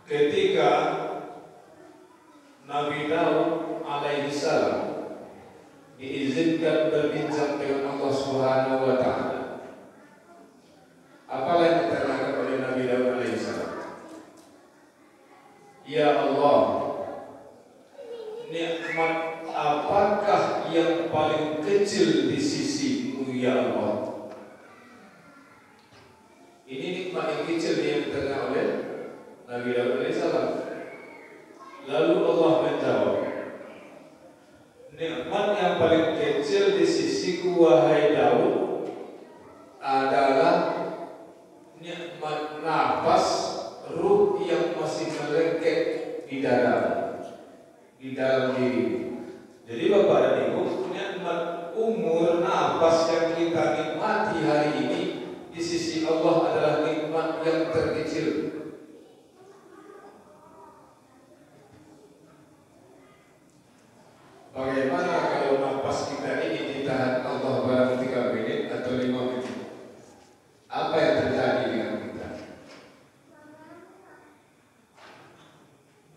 ketika Nabi Daud alaihi salam diizinkan berbincang dengan Allah Subhanahu wa taala. Apalah yang diterangkan oleh Nabi Daud alaihi salam? Ya Allah, nikmat apakah yang paling kecil di sisimu ya Allah? Ini nikmat yang kecil yang diterangkan oleh Nabi Daud alaihi salam. Lalu Allah menjawab, nikmat yang paling kecil di sisiku wahai Daud adalah nikmat nafas ruh yang masih melengket di dalam diri. Jadi Bapak dan Ibu, nikmat umur nafas yang kita nikmati hari ini di sisi Allah adalah nikmat yang terkecil. Bagaimana kalau nafas kita ini ditahan Allah barang 3 menit atau 5 menit? Apa yang terjadi dengan kita?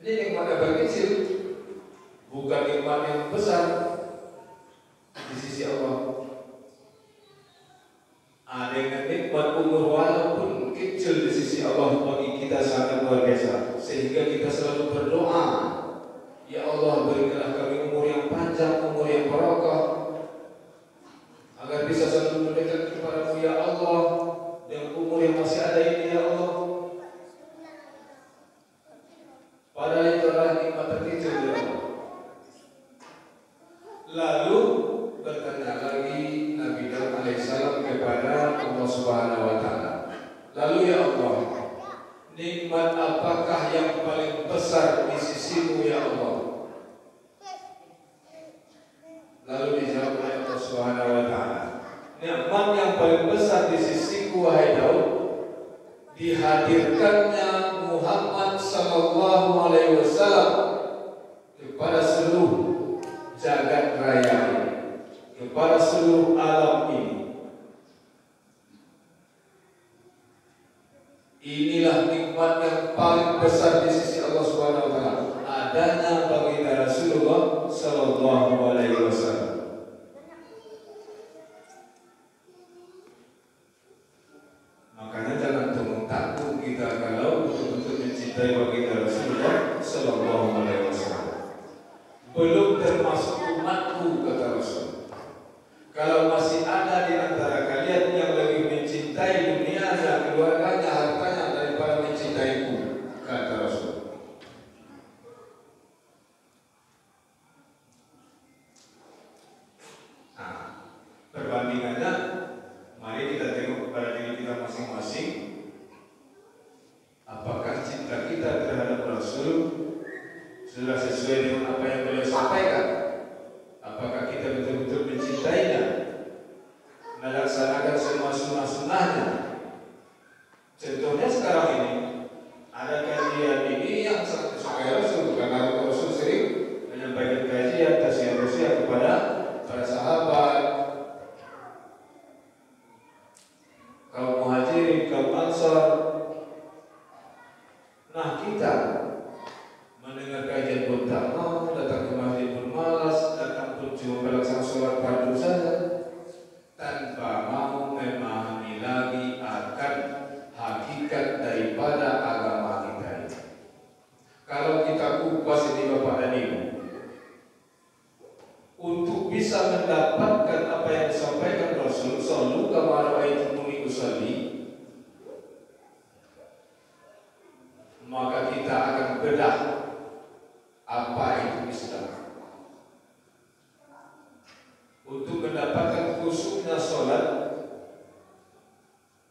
Ini nikmat yang berkecil, bukan nikmat yang besar di sisi Allah. Dengan nikmat umur walaupun kecil di sisi Allah bagi kita sangat luar biasa, sehingga kita selalu berdoa, ya Allah berikanlah kami umur yang panjang, umur yang barokah, agar bisa selalu mendekat kepada-Mu ya Allah dengan umur yang masih ada ini ya Allah. Padahal itu adalah nikmat terkecil ya Allah. Lalu bertanya lagi Nabi Daud alaihissalam kepada Allah Subhanahu wa taala. Lalu ya Allah, nikmat apakah yang paling besar di sisimu ya Allah? Lalu dijawab oleh Allah Subhanahu wa taala, nikmat yang paling besar di sisiku wahai Daud, dihadirkannya Muhammad sallallahu alaihi wasallam kepada seluruh jagat raya ini, kepada seluruh alam ini. Inilah nikmat yang paling besar di sisi Allah Subhanahu wa taala, adanya baginda Rasulullah sallallahu alaihi wasallam. Makanya jangan tanggung kita kalau betul-betul mencintai baginda Rasulullah sallallahu alaihi wasallam. Belum termasuk umatku, kata Rasul. Kalau masih ada di antara kalian yang lebih mencintai dunianya, keluarganya, hartanya daripada mencintaiku, kata Rasul. Nah, perbandingannya, mari kita tengok kepada diri kita masing-masing. Apakah cinta kita terhadap Rasul sudah sesuai dengan apa yang beliau sampaikan? Apakah kita betul-betul mencintainya, melaksanakan semua sunnah-sunnahnya? Contohnya sekarang ini ada kajian ini yang sangat disukai Rasul, karena Rasul sering menyampaikan kajian tausiah-tausiah kepada para sahabat, kaum muhajirin, kaum ansar. Nah, kita mendengar kajian pun tak mau, datang ke masjid pun malas, datang pun cuma melaksanakan sholat fardu saja, tanpa mau memahami lagi akan hakikat daripada agama kita ini. Kalau kita kupas ini Bapak dan Ibu, untuk bisa mendapatkan apa yang disampaikan Rasul, sallu kama ra'aitumuni usalli, maka kita akan bedah apa itu Islam. Untuk mendapatkan khusyuknya sholat,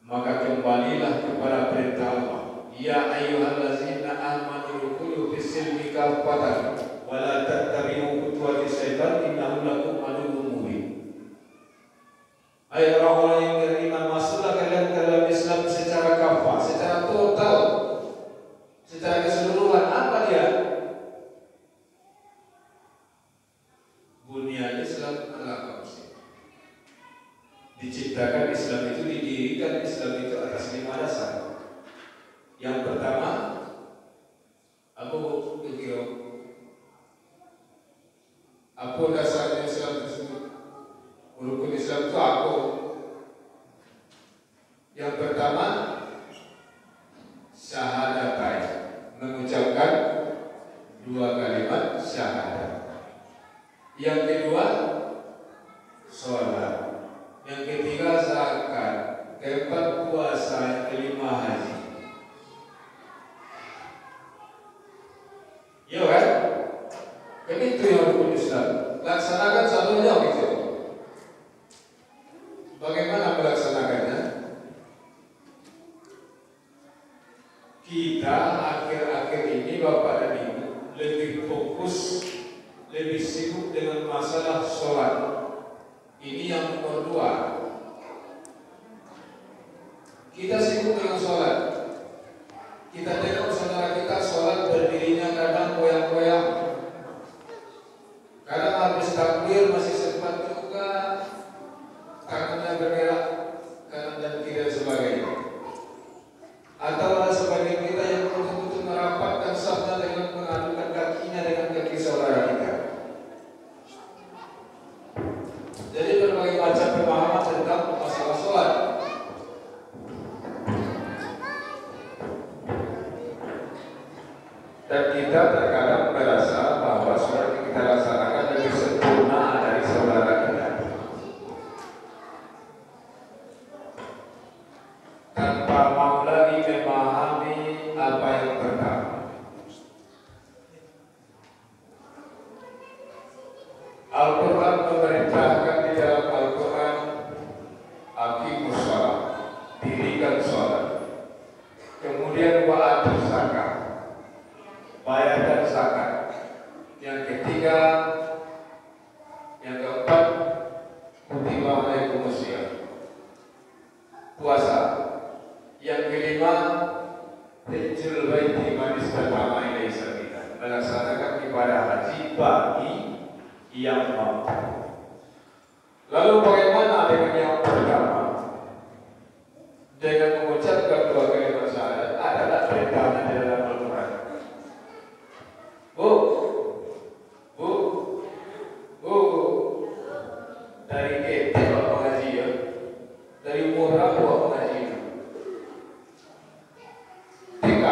maka kembalilah kepada perintah Allah. Ya ayyuhallazina amanu udkhulu fis-silmi kaffatan wa la tattabi'u khutuwati syaitan innahu lakum aduwwun mubin. Hai orang-orang yang beriman, masuklah kalian ke dalam Islam secara kafah, secara total, secara keseluruhan. Apa dia? Bunyal Islam ala khamsin. Diciptakan Islam itu, didirikan Islam itu atas 5 dasar. Yang pertama, Iya kan? Kan itu yang rukun Islam. Laksanakan satunya gitu. Bagaimana melaksanakannya? Kita akhir-akhir ini Bapak dan Ibu lebih fokus, lebih sibuk dengan masalah sholat. Ini yang nomor 2. Kita sibuk dengan sholat. Kita tengok saudara kita sholat berdirinya kadang goyang-goyang, kadang habis takbir masih sempat juga tangannya bergerak kanan dan kiri dan sebagainya. Atau ada sebagian kita yang betul-betul merapatkan safnya dengan mengadukan kakinya dengan kaki saudara kita. Jadi berbagai macam pemahaman tentang masalah sholat. Dan kita terkadang merasa bahwa sholat yang kita laksanakan lebih sempurna dari saudara kita, tanpa mau lagi memahami apa yang pertama. Al-Quran memerintahkan di dalam Al-Quran, aqimus shalah, dirikan sholat. Kemudian wa'atu zakat, bayarkan zakat. Yang ketiga, yang keempat, kutiba alaikumus syiyam, puasa. Yang kelima, hajjul baiti man istata'a ilaihi sabila, melaksanakan ibadah haji bagi yang mampu. Lalu bagaimana dengan yang pertama? Dengan mengucapkan 2 kalimat syahadat adalah perintahnya di dalam Al-Quran. Dari kita bawa mengaji ya, dari murah bawa mengaji. TK,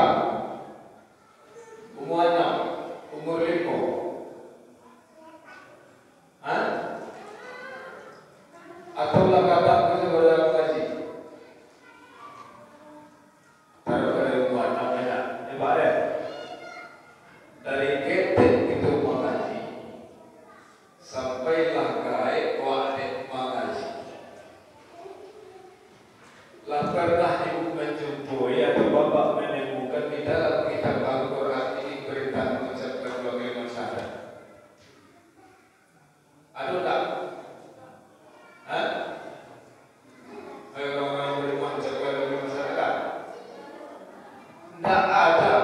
umur 6, umur 5. Atau kadang kita berada mengaji. Taruh dari umur 6 ya, Pak ya. Dari ketik itu mengaji sampailah gaib wa'adik mengaji. Lah pernah ibu menjumpai atau bapak menemukan di dalam kitab Al-Quran ini perintah mengucapkan 2 kalimat syahadat? Ada tak? Ayo orang beriman ucapkan 2 kalimat syahadat? Tidak ada.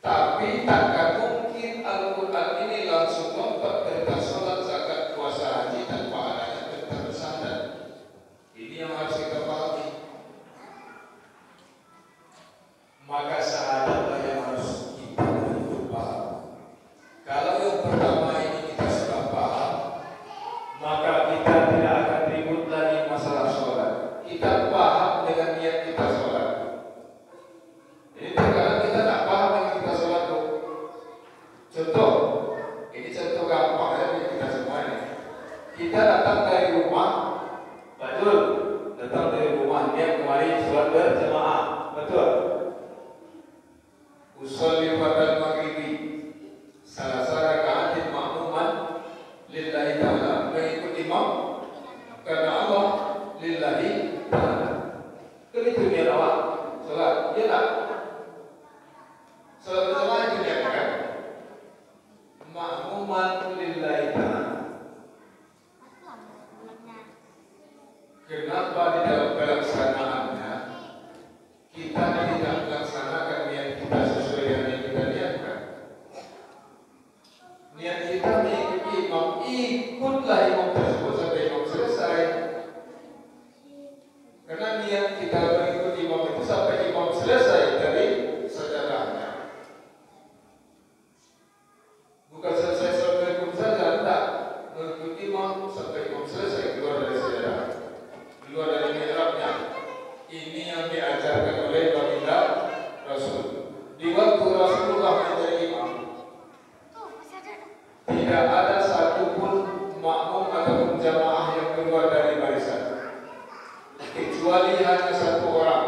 Tapi takkan mungkin Al-Quran ini langsung lompat perintah sholat, zakat, puasa, haji tanpa adanya perintah bersyahadat. Ini yang harus kita pahami. Maka syahadatlah yang harus kita paham. Kalau yang pertama ini kita sudah paham, maka kita tidak akan ribut lagi masalah sholat. Kita paham dengan niat kita sholat. Jadi terkadang kita tak paham dengan kita sholat tuh. Contoh, ini contoh gampang ya bagi kita semuanya. Kita datang dari rumah, betul, datang dari rumah niat kemarin sholat berjamaah, betul. Usolli fardal maghribi, salasa raka'atin ma'muman lillahi ta'ala, mengikut imam karena Allah lillahi ta'ala. Kan itu niat awak sholat, iya tak? Sholat berjamaah itu niat kan? Ma'muman lillahi ta'ala. Kenapa di dalam pelaksanaannya kita tidak melaksanakan niat kita sesuai dengan yang kita niatkan? Niat kita mengikuti imam, ikutlah imam tersebut sampai imam selesai. Karena niat kita mengikuti imam itu sampai imam selesai dari sejarahnya. Bukan selesai Assalamualaikum saja, tidak. Mengikuti imam sampai imam selesai, keluar dari sejarah, keluar dari mihrabnya. Ini yang diajarkan oleh baginda Rasul. Di waktu Rasulullah menjadi imam, tidak ada satupun makmum ataupun jamaah yang keluar dari barisan, kecuali hanya 1 orang.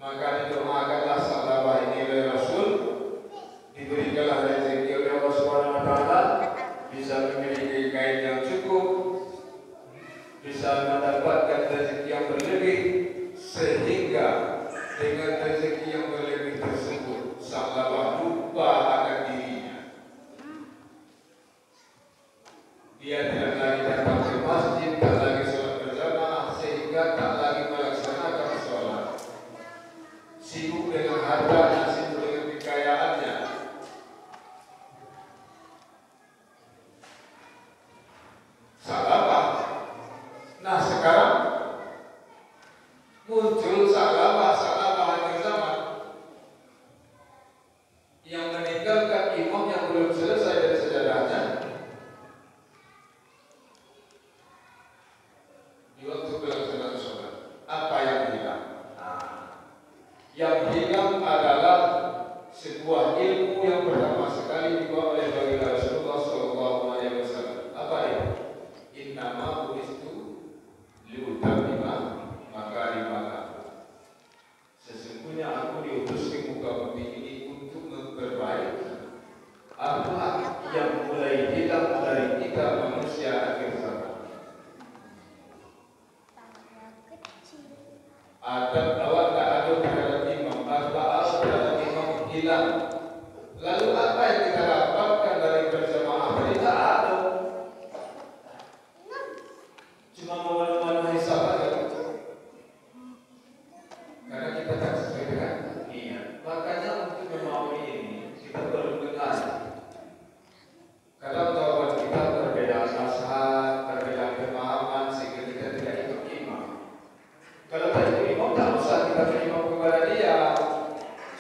Maka didoakanlah sahabat ini oleh Rasul, diberikanlah rezeki oleh Allah Subhanahu wa taala, bisa memiliki kain yang cukup, bisa mendapatkan rezeki yang berlebih, sehingga dengan rezeki yang berlebih tersebut sahabat lupa akan dirinya. Dia tidak lagi datang ke masjid, tak lagi sholat berjamaah, sehingga tak lagi melaksanakan sholat. Sibuk dengan hartanya, sibuk dengan kekayaannya. Sahabat. Nah sekarang muncul sahabat akhir zaman yang meninggalkan imam yang belum selesai dari sejadahnya di waktu pelaksanaan sholat. Apa yang hilang? Yang hilang adalah sebuah ilmu yang pertama sekali dibawa oleh baginda Rasulullah SAW. Apa itu? Innama bu'istu liutammima makarimah akhlaq. Sesungguhnya aku diutus di muka bumi ini untuk memperbaiki akhlak yang mulai hilang dari kita manusia akhir zaman. Adab awak tak ada terhadap imam, akhlak terhadap imam hilang. Lalu apa yang kita dapatkan dari berjamaah tadi? Tak ada. Cuma malu-malu hisab saja. Karena kita tak sesuai dengan niat. Makanya untuk memahami ini kita perlu dengar. Kadang jawaban kita berbeda mazhab, berbeda pemahaman, sehingga kita tidak ikut imam. Kalau tak ikut imam, tak usah kita berimam kepada dia.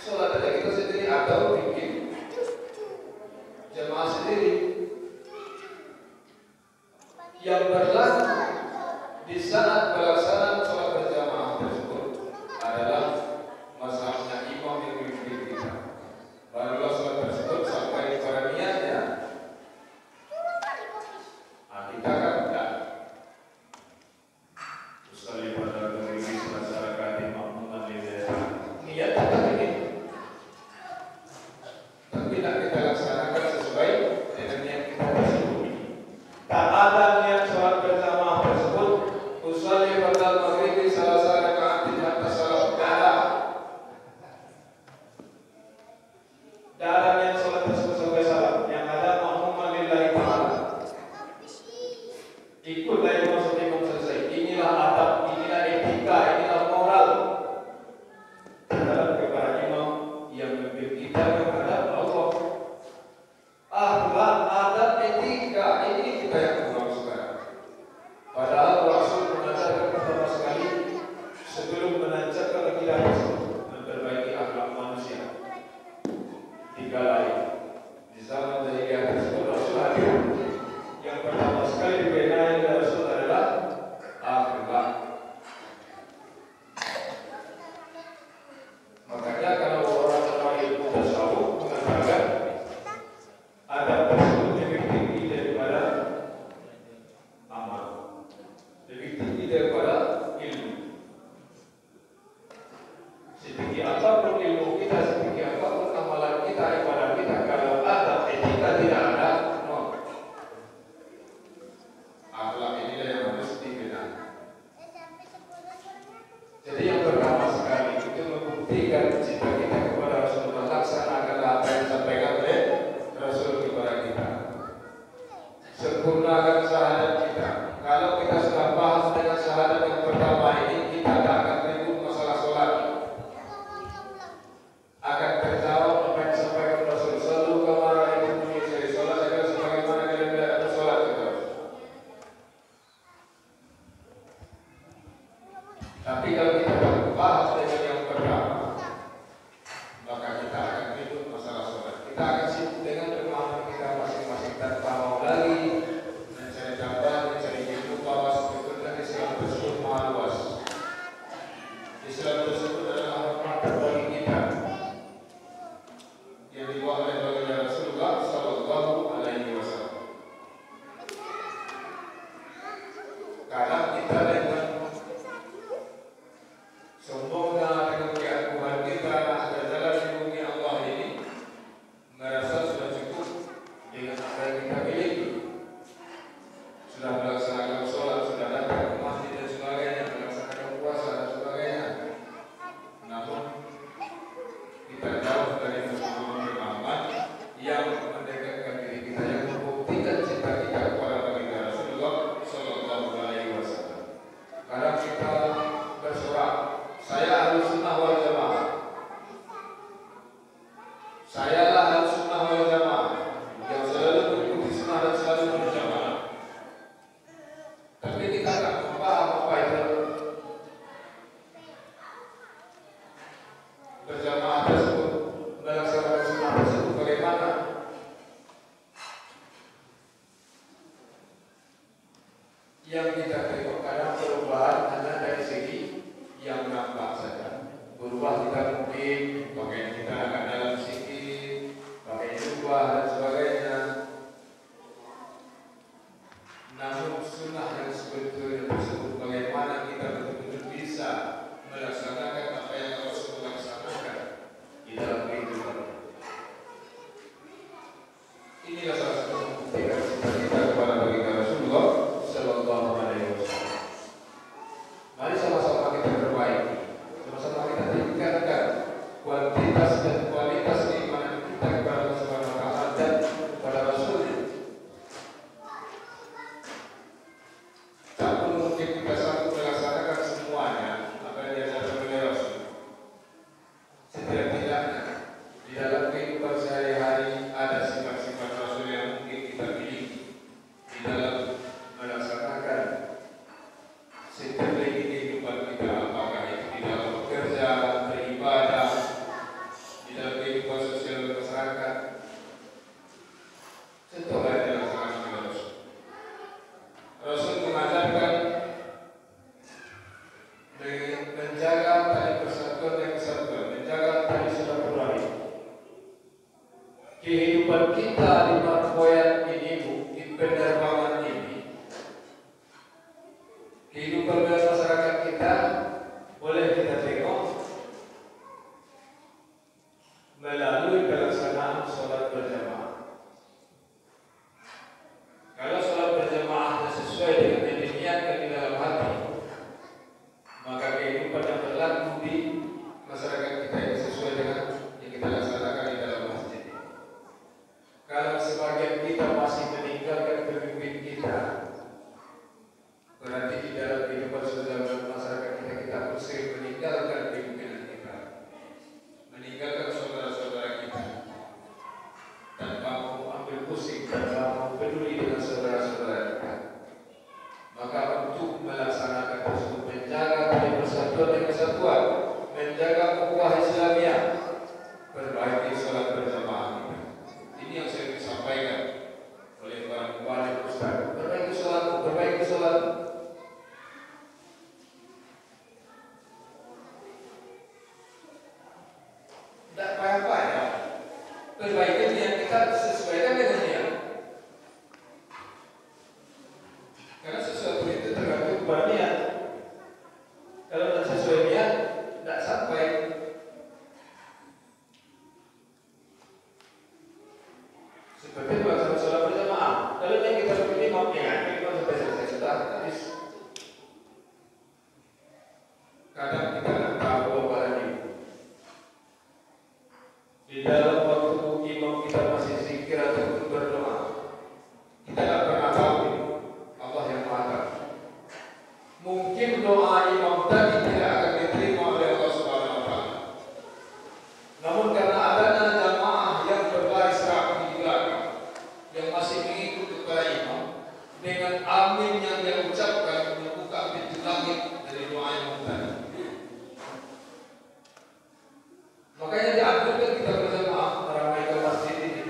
Sholat saja kita sendiri atau bikin jemaah sendiri. Yang berlaku di saat pelaksanaan sholat berjamaah tersebut adalah mazhabnya imam yang memimpin kita. Barulah sholat tersebut sampai kepada niatnya. Kita kan tidak usalli pada diri masyarakat makmuman niat kita begini, tapi tidak kita laksanakan sesuai dengan niat kita tersebut. Tak ada niat sholat berjamaah tersebut usalli pada maghrib salah rakaat hatta salat darah niat sholat tersebut sampai salam. Yang ada makmuman lillahi ta'ala, ikutlah imam sampai imam selesai. Inilah adab, inilah etika, inilah moral terhadap kepada imam yang memimpin kita kepada Allah. Akhlak, adab, etika, ini kita yang kurang sekarang. Padahal Rasul mengajarkan pertama sekali sebelum menancapkan akidah tersebut, memperbaiki akhlak manusia. Tiga lain di zaman jahiliyah tersebut Rasul hadir. Yang pertama sekali dibenahi oleh Rasul adalah akhlak. Makanya kalau orang ilmu tasawuf mengatakan adab tersebut lebih tinggi daripada amal, lebih tinggi daripada ilmu. Setinggi apapun ilmu kita, setinggi apapun amalan kita, ibadah kita, kalau adab etika tidak ada, no. Akhlak inilah yang harus dibenahi. Jadi yang pertama sekali itu membuktikan cinta kita kepada Rasulullah, laksanakanlah apa yang disampaikan oleh Rasul kepada kita. Sempurnakan syahadat kita. Kalau kita sudah paham dengan syahadat yang pertama ini, kita tak akan ribut masalah sholat. Akan terjawab apa yang disampaikan Rasul. Selalu kemana itu menyusui sholat agar sebagaimana kalian tidak sholat kita. Tapi kalau kita tak paham dengan yang pertama, berjamaah tersebut melaksanakan sunnah tersebut bagaimana? Yang kita tengok kadang perubahan hanya dari segi yang nampak saja. Berubah kita mungkin pakaian kita agak dalam sedikit, pakai jubah dan sebagainya. Namun sunnah yang sebetulnya tersebut bagaimana kita betul-betul bisa melaksanakan apa yang Rasul laksanakan di dalam kehidupan. Inilah salah satu bukti kita kepada baginda Rasulullah Sallallahu Alaihi Wasallam. Mari sama-sama kita perbaiki, sama-sama kita tingkatkan kuantitas dan kualitas keimanan kita kepada Allah Subhanahu Wa Taala dan kepada Rasul. Tak mungkin kita sanggup melaksanakan semuanya apa yang diajarkan oleh Rasul. Setidak-tidaknya di dalam kehidupan sehari-hari ada sifat-sifat Rasul yang mungkin kita miliki di dalam melaksanakan setiap lagi kehidupan kita, apakah itu di dalam bekerja, beribadah, di dalam kehidupan sosial masyarakat. Contohnya dilaksanakan oleh Rasul. Rasul mengajarkan menjaga tali persatuan dan kesatuan, menjaga tali silaturahmi. Kehidupan kita di perpoyan ini, di penerbangan ini, kehidupan masyarakat kita boleh kita tengok melalui pelaksanaan sholat berjamaah. Kalau sholat berjamaah sesuai dengan yang diniatkan di dalam hati, maka kehidupan yang berlaku di masyarakat kita yang sesuai dengan yang kita laksanakan di dalam masjid. Kalau sebagian kita masih meninggalkan pemimpin kita, berarti di dalam kehidupan sosial masyarakat kita pun sering meninggalkan pimpinan kita, meninggalkan saudara-saudara kita, tanpa mau ambil pusing, tanpa mau peduli dengan saudara-saudara kita. Maka untuk melaksanakan tersebut, menjaga tali persatuan dan kesatuan, menjaga ukhuwah Islamiyah, perbaiki sholat berjamaah kita. Ini yang saya disampaikan oleh para mubaligh ustaz. Perbaiki sholat, perbaiki sholat. Tak payah-payah. Perbaiki niat kita sesuaikan dengan niat. Karena sesuatu itu tergantung pada niat. Kalau tidak sesuai niat, tidak sampai. Seperti pelaksanaan sholat berjamaah. Kalau yang kita pilih imamnya, imam sampai selesai sudah habis. Kadang kita tidak tahu apa lagi. Di dalam waktu imam kita masih zikir ataupun berdoa, kita tidak pernah tahu. Allah yang Maha Tahu. Mungkin doa imam tadi tidak akan diterima oleh Allah Subhanahu Wa Taala. Namun karena adanya jamaah yang berbaris rapi di belakang, yang masih mengikut kepada imam, dengan amin yang dia ucapkan membuka pintu langit dari doa imam tadi. Makanya dianjurkan kita berjamaah meramaikan masjid ini.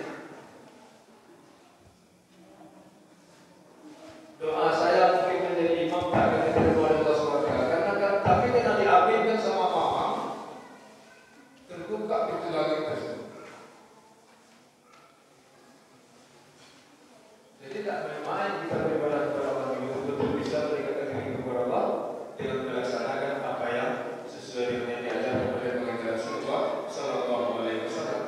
Doa saya mungkin menjadi imam tak akan diterima oleh Allah SWT, karena tapi dengan diaminkan sama mamam, terbuka pintu langit tersebut. Jadi tak main-main kita beribadah kepada Allah, betul-betul bisa meningkatkan diri kepada Allah dengan melaksanakan apa yang sesuai dengan yang diajarkan oleh baginda Rasulullah Sallallahu Alaihi Wasallam.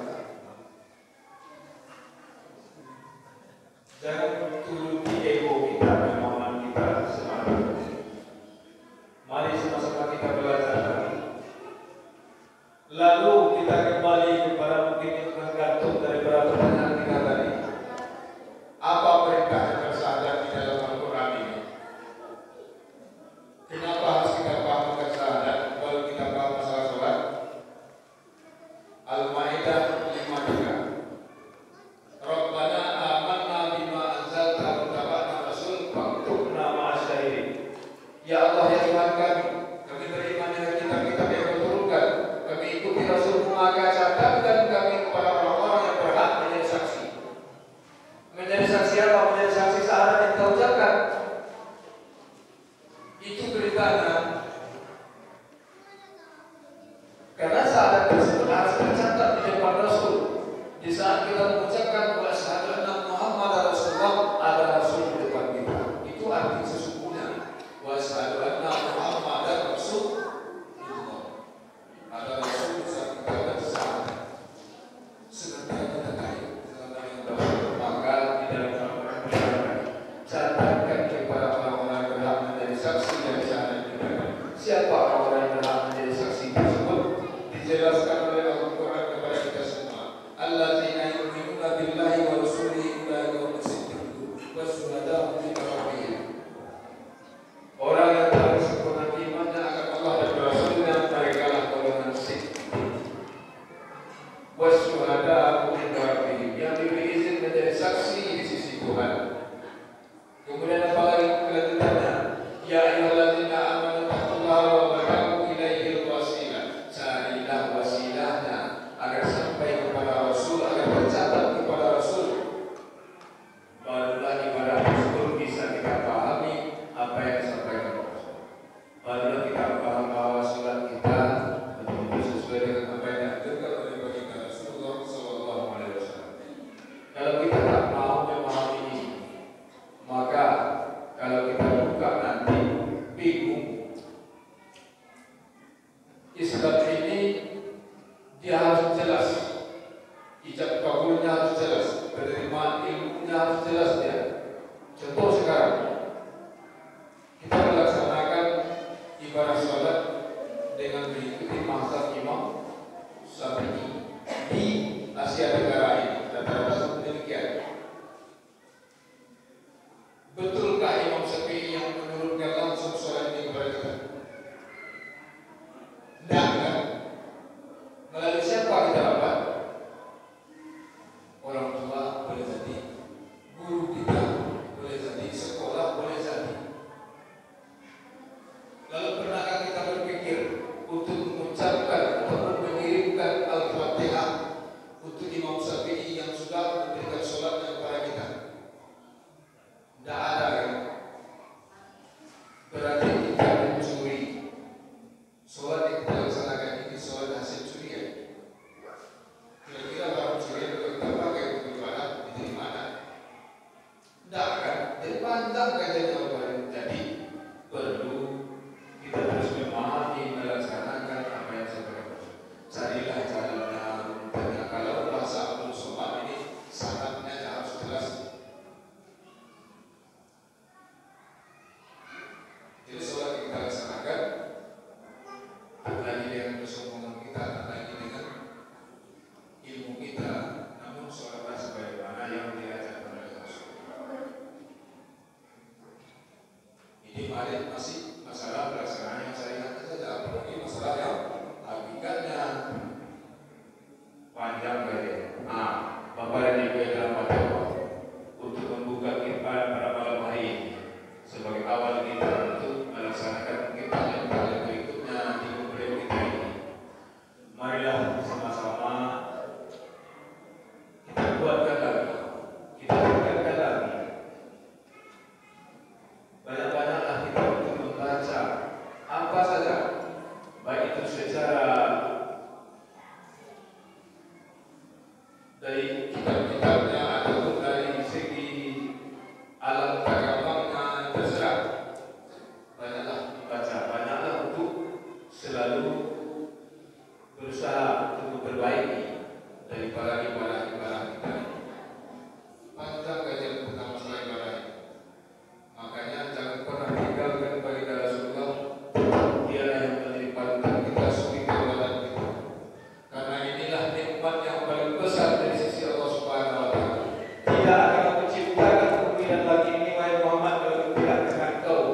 Jangan turuti ego kita, kemauan kita semata. Mari sama-sama kita belajar lagi. Lalu kita kembali kepada mungkin yang tergantung dari peraturan kita tadi. Apa perintah yang bersyahadat di dalam Al-Quran ini? Kenapa harus kita paham bersyahadat kalau kita paham masalah sholat? Al-Ma'idah 53. Rabbana amanna bima anzalta wa tabana rasul faktubna ma'asyahidin. Ya Allah, ya Tuhan kami beriman dengan kitab-kitab yang kau turunkan, kami ikuti Rasul tersebut harus tercatat di depan Rasul. Di saat kita mengucapkan wa asyhadu anna Muhammadar Rasulullah, ada Rasul di depan kita. Itu arti sesungguhnya wa asyhadu anna Muhammadar Rasulullah. Ada Rasul di saat kita bersama. Sebenarnya kita tahu maka di dalam Al-Quran catatkan kepada orang-orang yang berhak menjadi saksi dari sana kita. Siapa orang yang berhak menjadi saksi tersebut? Dijelaskan oleh Al-Quran kepada kita semua. Alladzina yu'minuna billahi wa rasulihi ulaika humus siddiqun wasyuhada'u inda rabbihim. Orang yang telah sempurna imannya akan Allah dan Rasulnya, mereka lah golongan siddiq. Wasyuhada'u inda rabbihim, yang diberi izin menjadi saksi di sisi Tuhan. Kemudian apa lagi kelanjutannya? Ya ayyuhalladzina amanu taqullaha wa btaghu ilaihil wasilah. Carilah wasilahnya agar sampai kepada Rasul, agar tercatat kepada Rasul. Barulah ibadah tersebut bisa kita pahami apa yang disampaikan Rasul. Barulah kita paham bahwa sholat kita betul-betul sesuai dengan apa yang diajarkan oleh baginda Rasulullah SAW. Kalau kita tak mau memahami ini, maka kalau kita buka nanti bingung. Islam ini dia harus jelas, ijab kabulnya harus jelas, penerimaan ilmunya harus jelas dia. Contoh sekarang kita melaksanakan ibadah sholat dengan mengikuti mazhab Imam Syafi'i di Asia Tenggara ini, rata-rata seperti demikian. Betulkah Imam Syafi'i yang menurunkan langsung sholat ini kepada kita? Tidak kan? Melalui siapa kita dapat? Orang tua boleh jadi, guru kita boleh jadi, sekolah boleh jadi. Lalu pernahkah kita berpikir untuk mengucapkan atau mengirimkan Al-Fatihah untuk Imam Syafi'i yang sudah memberikan sholatnya kepada kita? Tidak ada kan? Berarti kita mencuri. Sholat yang kita laksanakan ini sholat hasil curian. Kira-kira barang curian kalau kita pakai untuk ibadah itu di mana? Tidak kan? Dipandang kajian Allah. Jadi perlu kita terus memahami, melaksanakan apa yang saya carilah caranya. Kalau bahasa Abdul Somad ini syaratnya harus jelas. Jadi sholat yang kita laksanakan tak lagi dengan kesombongan kita, tak lagi dengan ilmu kita, namun sholatlah sebagaimana yang diajarkan oleh Rasul. Ini masih masalah pelaksanaan yang saya ingat saja, apalagi masalah yang hakikatnya panjang kali. Bapak dan Ibu yang dalam fatwa untuk membuka kita pada malam hari ini sebagai awal kita untuk melaksanakan kita yang berikutnya di kumpul kita ini. Marilah sama-sama kita kuatkan lagi, kita tingkatkan lagi. Banyak-banyaklah kita untuk membaca apa saja, baik itu secara dari kitab-kitabnya ataupun dari segi alam kagambangnya, terserah. Banyaklah dibaca, banyaklah untuk selalu berusaha untuk memperbaiki daripada ibadah-ibadah kita. Panjang kajian tentang masalah ibadah ini. Makanya jangan pernah tinggalkan baginda Rasulullah. Dialah yang menjadi panutan kita, suri tauladan kita. Karena inilah nikmat yang paling besar dari sisi Allah Subhanahu wa Ta'ala. Tidak akan menciptakan bumi dan langit ini, wahai Muhammad, kalau tidak dengan kau.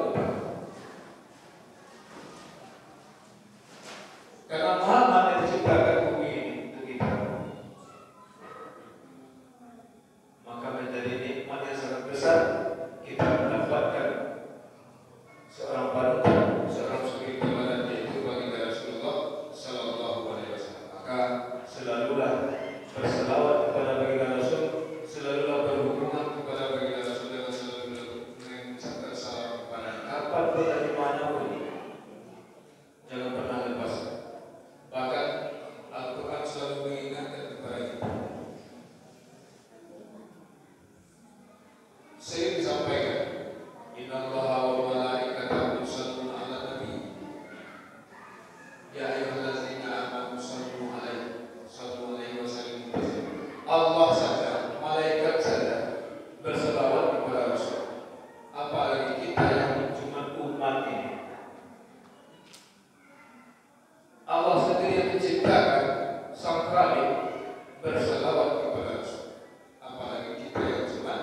Karena Muhammad yang menciptakan bumi ini untuk kita. Maka menjadi nikmat yang sangat besar kita mendapatkan seorang panutan, seorang suri tauladan, yaitu baginda Rasulullah Sallallahu Alaihi Wasallam. Maka selalulah berselawat kepada baginda Rasul, selalulah berhubungan kepada baginda Rasul, dan selalu mengucapkan salam kepada kapan pun dan dimanapun. Jangan pernah lepas. Bahkan Allah saja, malaikat saja berselawat kepada Rasul. Apalagi kita yang cuma umat ini. Allah sendiri yang menciptakan, Sang Khalik berselawat kepada Rasul. Apalagi kita yang cuma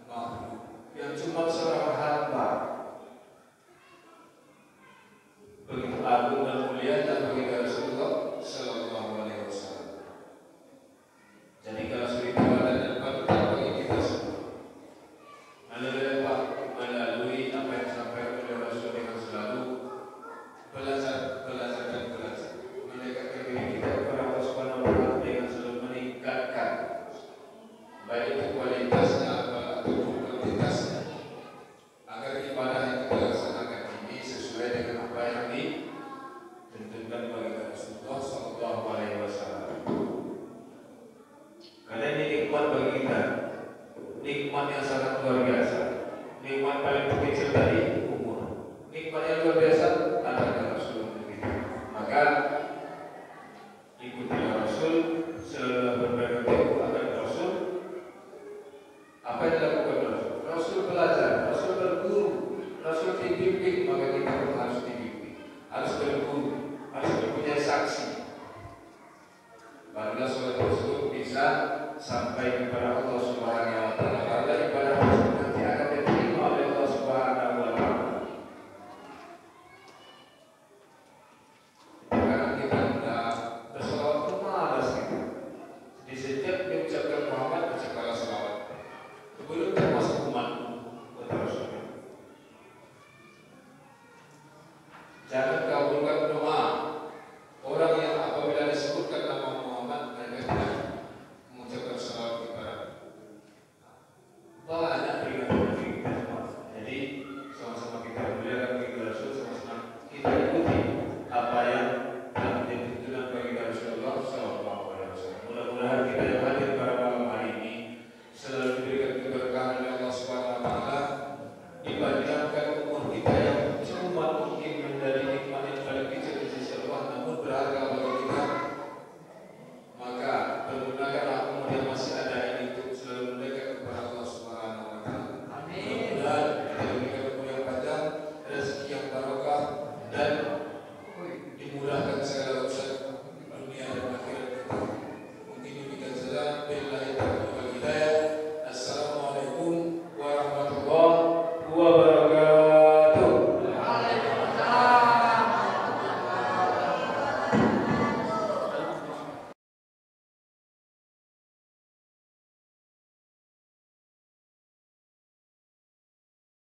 makhluk, yang cuma seorang hamba. Begitu agung dan mulia dan bagi Rasulullah Sallallahu Alaihi Wasallam. Jadi kalau suri tauladan dan panutan bagi kita semua. Melalui apa yang disampaikan oleh Rasul dengan selalu belajar dan belajar, mendekatkan diri kita kepada Allah Subhanahu Wa Taala dengan selalu meningkatkan baik itu kualitasnya ataupun kuantitasnya, agar ibadah yang kita laksanakan ini sesuai dengan apa yang ditentukan bagi Rasulullah Sallallahu Alaihi Wasallam. Karena ini nikmat bagi kita, nikmat yang sangat luar biasa, nikmat paling kecil dari umur, nikmat yang luar biasa adalah Rasul kita. Maka ikutilah Rasul, selalu berpegang teguh akan Rasul. Apa yang dilakukan Rasul? Rasul belajar, Rasul berguru, Rasul dibimbing, maka kita pun harus dibimbing, harus berguru, harus mempunyai saksi. Barulah sholat tersebut bisa sampai kepada Allah